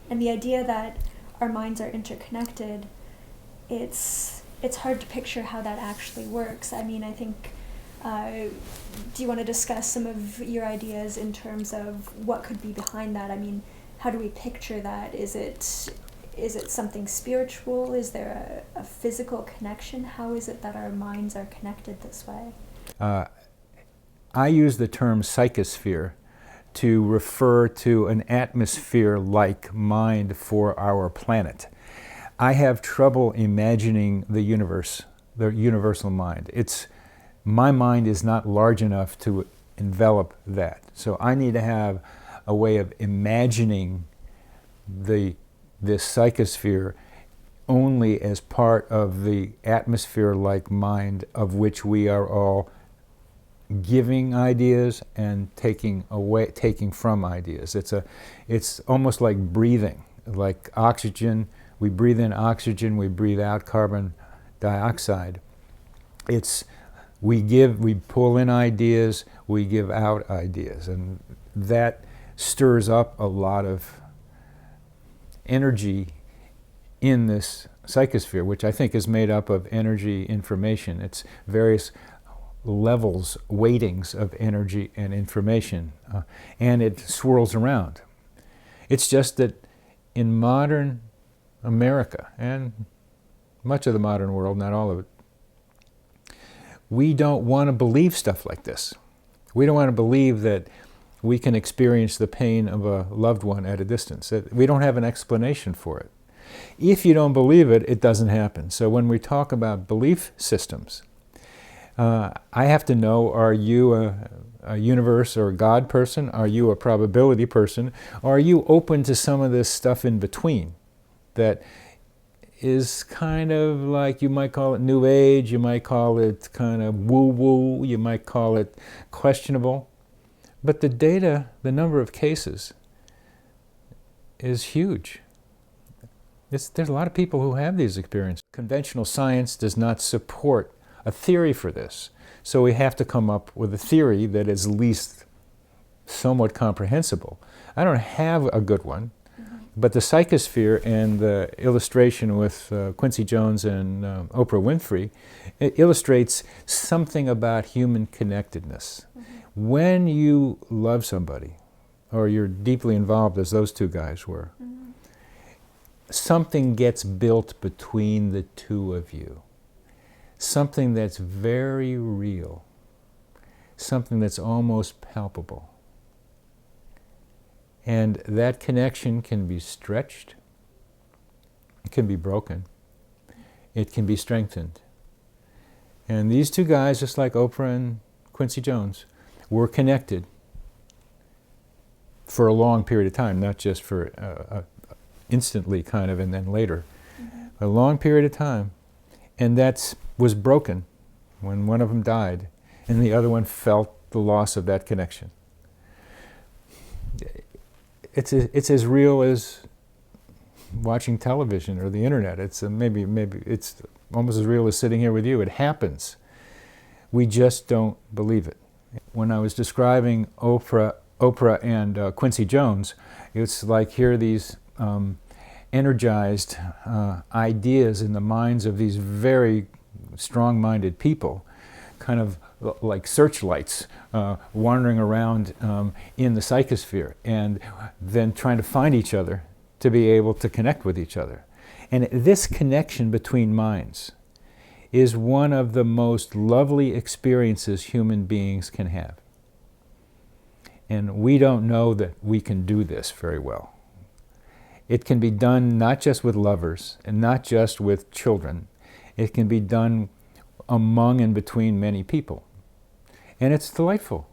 And the idea that our minds are interconnected, it's hard to picture how that actually works. I mean, I think, do you want to discuss some of your ideas in terms of what could be behind that? I mean, how do we picture that? Is it something spiritual? Is there a physical connection? How is it that our minds are connected this way? I use the term psychosphere to refer to an atmosphere-like mind for our planet. I have trouble imagining the universe, the universal mind. My mind is not large enough to envelop that. So I need to have a way of imagining this psychosphere only as part of the atmosphere-like mind of which we are all giving ideas and taking from ideas. It's almost like breathing, like oxygen. We breathe in oxygen, we breathe out carbon dioxide. We pull in ideas, we give out ideas, and that stirs up a lot of energy in this psychosphere, which I think is made up of energy information. It's various levels, weightings of energy and information, and it swirls around. It's just that in modern America, and much of the modern world, not all of it, we don't want to believe stuff like this. We don't want to believe that we can experience the pain of a loved one at a distance. We don't have an explanation for it. If you don't believe it, it doesn't happen. So when we talk about belief systems, I have to know, are you a universe or a God person? Are you a probability person? Or are you open to some of this stuff in between that is kind of like, you might call it New Age, you might call it kind of woo-woo, you might call it questionable. But the data, the number of cases, is huge. There's a lot of people who have these experiences. Conventional science does not support a theory for this. So we have to come up with a theory that is at least somewhat comprehensible. I don't have a good one, but the psychosphere and the illustration with Quincy Jones and Oprah Winfrey, it illustrates something about human connectedness. When you love somebody, or you're deeply involved as those two guys were, something gets built between the two of you. Something that's very real, something that's almost palpable. And that connection can be stretched, it can be broken, it can be strengthened. And these two guys, just like Oprah and Quincy Jones, were connected for a long period of time, not just for instantly kind of and then later. A long period of time. And that was broken when one of them died and the other one felt the loss of that connection. It's as real as watching television or the internet. It's maybe it's almost as real as sitting here with you. It happens. We just don't believe it. When I was describing Oprah and Quincy Jones, it's like here are these energized ideas in the minds of these very strong-minded people, kind of like searchlights wandering around in the psychosphere and then trying to find each other to be able to connect with each other. And this connection between minds is one of the most lovely experiences human beings can have. And we don't know that we can do this very well. It can be done not just with lovers and not just with children. It can be done among and between many people. And it's delightful.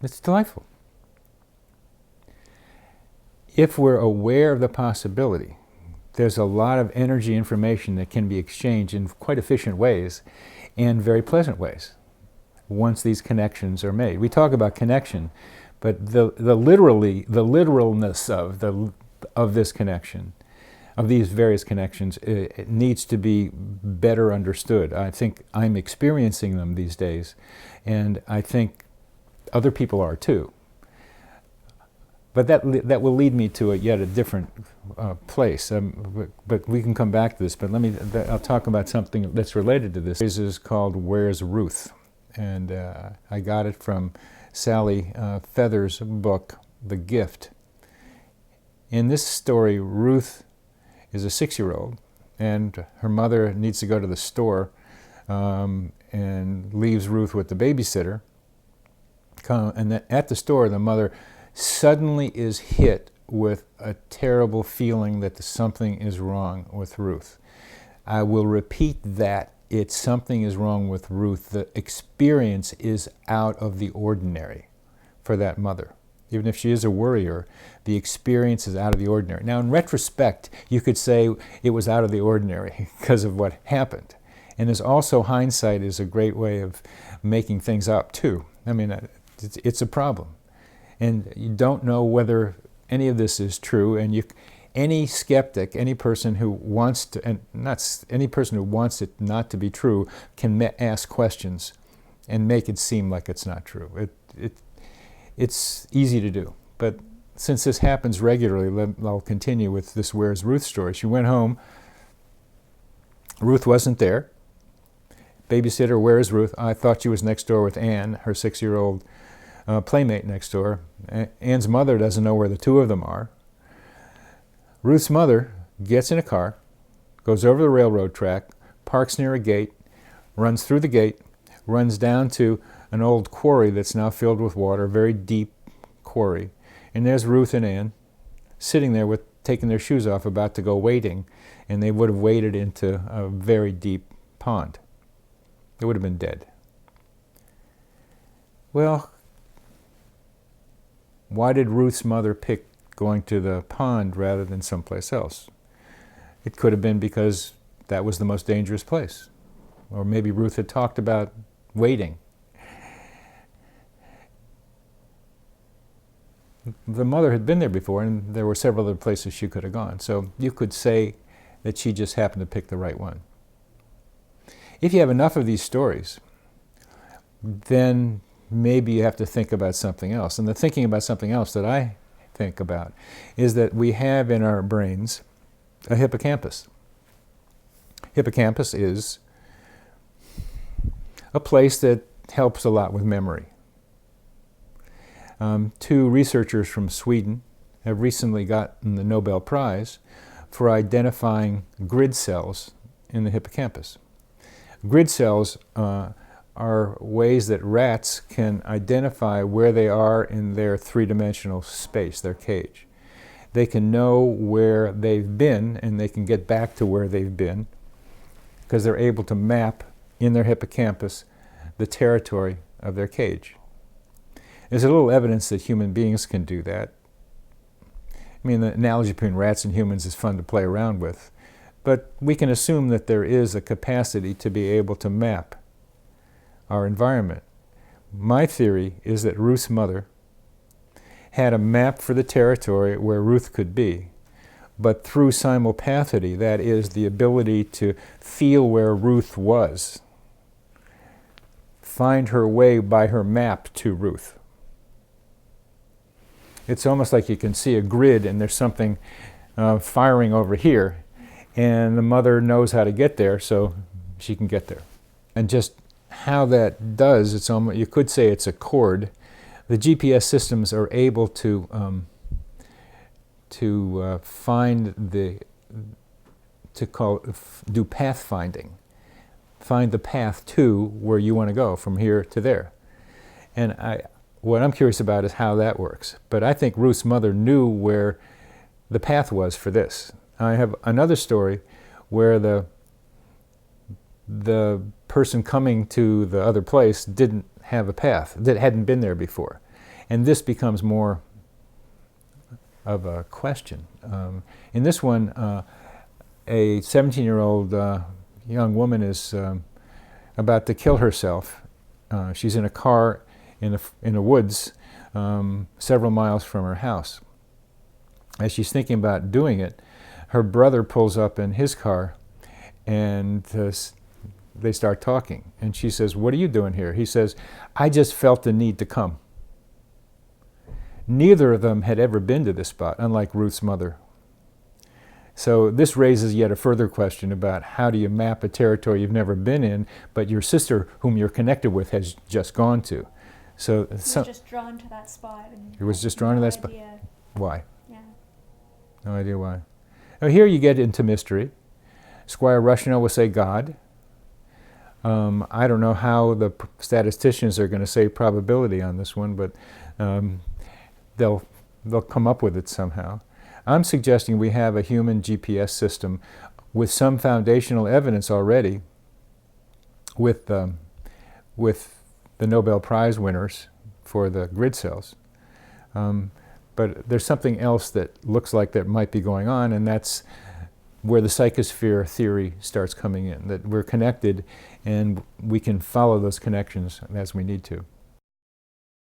It's delightful. If we're aware of the possibility, there's a lot of energy information that can be exchanged in quite efficient ways and very pleasant ways once these connections are made. We talk about connection, but the literalness of this connection, of these various connections, it needs to be better understood. I think I'm experiencing them these days, and I think other people are too. But that will lead me to yet a different place. But we can come back to this. But I'll talk about something that's related to this. This is called "Where's Ruth?" And I got it from Sally Feather's book, The Gift. In this story, Ruth is a 6-year-old, and her mother needs to go to the store and leaves Ruth with the babysitter. And at the store, the mother suddenly is hit with a terrible feeling that something is wrong with Ruth. I will repeat that. Something is wrong with Ruth. The experience is out of the ordinary for that mother. Even if she is a worrier, the experience is out of the ordinary. Now, in retrospect, you could say it was out of the ordinary because of what happened. And there's also hindsight is a great way of making things up, too. I mean, it's a problem. And you don't know whether any of this is true, and any skeptic, any person who wants to, and not any person who wants it not to be true, can ask questions and make it seem like it's not true. It's easy to do. But since this happens regularly, I'll continue with this Where's Ruth story. She went home. Ruth wasn't there. Babysitter, where is Ruth? I thought she was next door with Anne, her 6-year-old playmate next door. Anne's mother doesn't know where the two of them are. Ruth's mother gets in a car, goes over the railroad track, parks near a gate, runs through the gate, runs down to an old quarry that's now filled with water, very deep quarry. And there's Ruth and Anne sitting there with taking their shoes off, about to go wading, and they would have waded into a very deep pond. They would have been dead. Well, why did Ruth's mother pick going to the pond rather than someplace else? It could have been because that was the most dangerous place. Or maybe Ruth had talked about wading. The mother had been there before, and there were several other places she could have gone. So you could say that she just happened to pick the right one. If you have enough of these stories, then maybe you have to think about something else. And the thinking about something else that I think about is that we have in our brains a hippocampus. Hippocampus is a place that helps a lot with memory. 2 researchers from Sweden have recently gotten the Nobel Prize for identifying grid cells in the hippocampus. Grid cells are ways that rats can identify where they are in their 3-dimensional space, their cage. They can know where they've been, and they can get back to where they've been because they're able to map in their hippocampus the territory of their cage. There's a little evidence that human beings can do that. I mean, the analogy between rats and humans is fun to play around with, but we can assume that there is a capacity to be able to map our environment. My theory is that Ruth's mother had a map for the territory where Ruth could be, but through simulpathity, that is, the ability to feel where Ruth was, find her way by her map to Ruth. It's almost like you can see a grid and there's something firing over here, and the mother knows how to get there, so she can get there. And just how that does, it's almost, you could say it's a chord. The GPS systems are able to find do pathfinding, find the path to where you want to go from here to there. And what I'm curious about is how that works. But I think Ruth's mother knew where the path was for this. I have another story where the person coming to the other place didn't have a path, that hadn't been there before. And this becomes more of a question. In this one, a 17-year-old young woman is about to kill herself. She's in a car in the woods several miles from her house. As she's thinking about doing it, her brother pulls up in his car, and they start talking. And she says, "What are you doing here?" He says, "I just felt the need to come." Neither of them had ever been to this spot, unlike Ruth's mother. So this raises yet a further question about how do you map a territory you've never been in, but your sister, whom you're connected with, has just gone to. So He was just drawn to that spot. And it was just drawn to that spot. Why? Yeah. No idea why. Now here you get into mystery. Squire Rushnell will say God. I don't know how the statisticians are going to say probability on this one, but they'll come up with it somehow. I'm suggesting we have a human GPS system with some foundational evidence already with the Nobel Prize winners for the grid cells. But there's something else that looks like that might be going on, and that's where the psychosphere theory starts coming in, that we're connected and we can follow those connections as we need to.